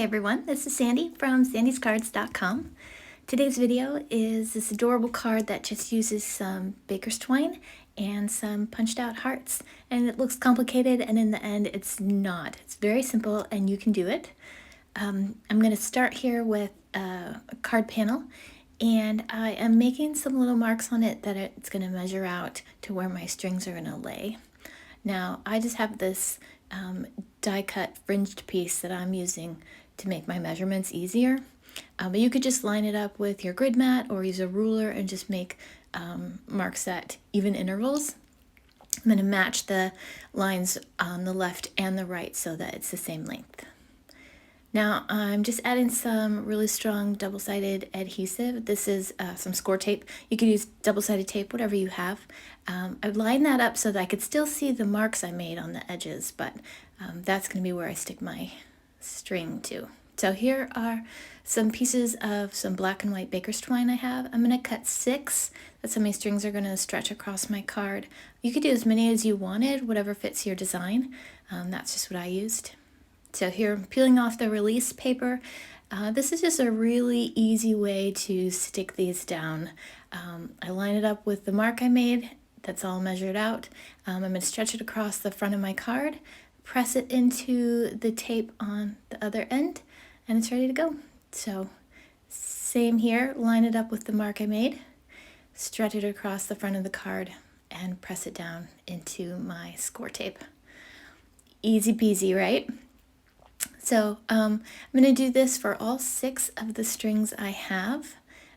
everyone, this is Sandy from sandyscards.com. Today's video is this adorable card that just uses some baker's twine and some punched out hearts. And it looks complicated, and in the end it's not. It's very simple and you can do it. I'm going to start here with a card panel, and I am making some little marks on it that it's going to measure out to where my strings are going to lay. Now I just have this die cut fringed piece that I'm using to make my measurements easier. But you could just line it up with your grid mat or use a ruler and just make marks at even intervals. I'm going to match the lines on the left and the right so that it's the same length. Now I'm just adding some really strong double-sided adhesive. This is some score tape. You could use double-sided tape, whatever you have. I lined that up so that I could still see the marks I made on the edges, but that's going to be where I stick my string to. So here are some pieces of some black and white baker's twine I have. I'm going to cut 6. That's how many strings are going to stretch across my card. You could do as many as you wanted, whatever fits your design. That's just what I used. So here I'm peeling off the release paper. This is just a really easy way to stick these down. I line it up with the mark I made. That's all measured out. I'm going to stretch it across the front of my card, press it into the tape on the other end, and it's ready to go. So same here, line it up with the mark I made, stretch it across the front of the card, and press it down into my score tape. Easy peasy, right? So I'm going to do this for all 6 of the strings I have.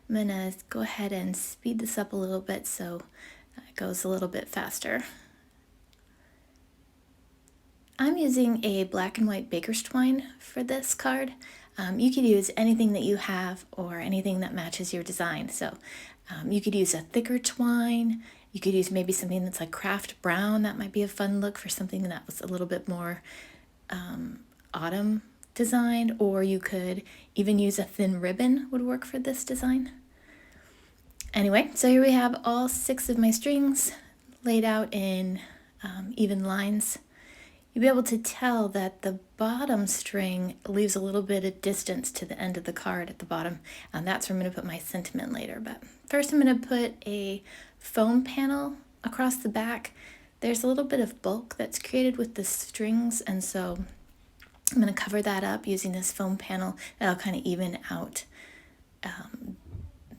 I'm going to go ahead and speed this up a little bit so it goes a little bit faster. I'm using a black and white baker's twine for this card. You could use anything that you have or anything that matches your design. So you could use a thicker twine. You could use maybe something that's like craft brown. That might be a fun look for something that was a little bit more autumn designed, or you could even use a thin ribbon would work for this design. Anyway, so here we have all 6 of my strings laid out in even lines. You'll be able to tell that the bottom string leaves a little bit of distance to the end of the card at the bottom, and that's where I'm going to put my sentiment later. But first I'm going to put a foam panel across the back. There's a little bit of bulk that's created with the strings, and so I'm going to cover that up using this foam panel. That'll kind of even out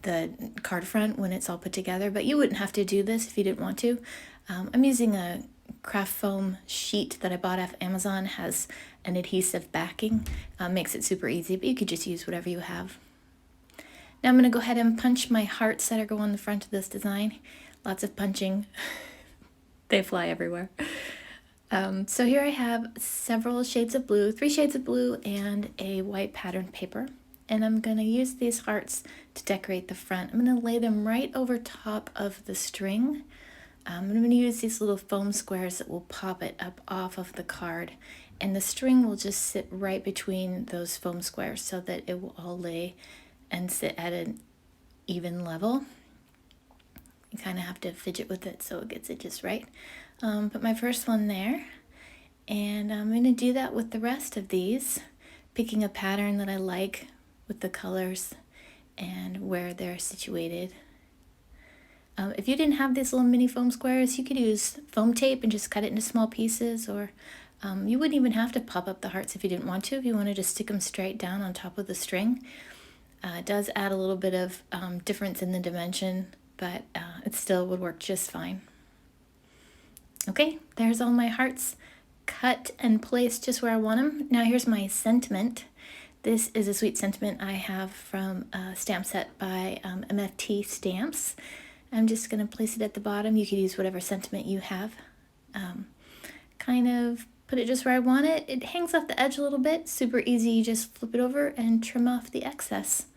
the card front when it's all put together, but you wouldn't have to do this if you didn't want to. I'm using a craft foam sheet that I bought off Amazon. Has an adhesive backing, makes it super easy, but you could just use whatever you have. Now I'm going to go ahead and punch my hearts that are going on the front of this design. Lots of punching. They fly everywhere. So here I have several shades of blue, 3 shades of blue and a white patterned paper. And I'm going to use these hearts to decorate the front. I'm going to lay them right over top of the string. I'm going to use these little foam squares that will pop it up off of the card. And the string will just sit right between those foam squares so that it will all lay and sit at an even level. You kind of have to fidget with it so it gets it just right. Put my first one there, and I'm going to do that with the rest of these, picking a pattern that I like with the colors and where they're situated. If you didn't have these little mini foam squares, you could use foam tape and just cut it into small pieces, or you wouldn't even have to pop up the hearts if you didn't want to. If you wanted to stick them straight down on top of the string, it does add a little bit of difference in the dimension, but it still would work just fine. Okay, there's all my hearts cut and placed just where I want them. Now here's my sentiment. This is a sweet sentiment I have from a stamp set by MFT Stamps. I'm just going to place it at the bottom. You could use whatever sentiment you have. Kind of put it just where I want it. It hangs off the edge a little bit. Super easy. You just flip it over and trim off the excess.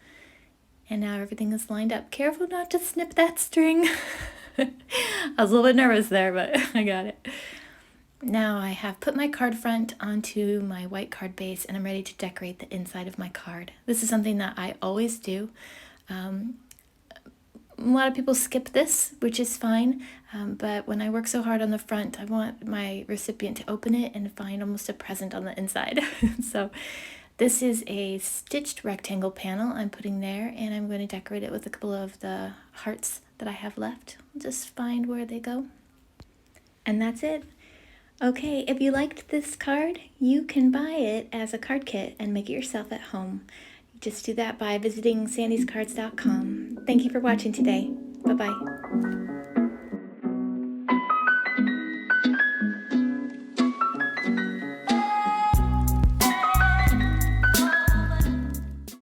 And now everything is lined up. Careful not to snip that string. I was a little bit nervous there, but I got it. Now I have put my card front onto my white card base, and I'm ready to decorate the inside of my card. This is something that I always do. A lot of people skip this, which is fine, but when I work so hard on the front, I want my recipient to open it and find almost a present on the inside. So This is a stitched rectangle panel I'm putting there, and I'm going to decorate it with a couple of the hearts that I have left. I'll just find where they go. And that's it. Okay, if you liked this card, you can buy it as a card kit and make it yourself at home. Just do that by visiting sandyscards.com. Thank you for watching today. Bye-bye.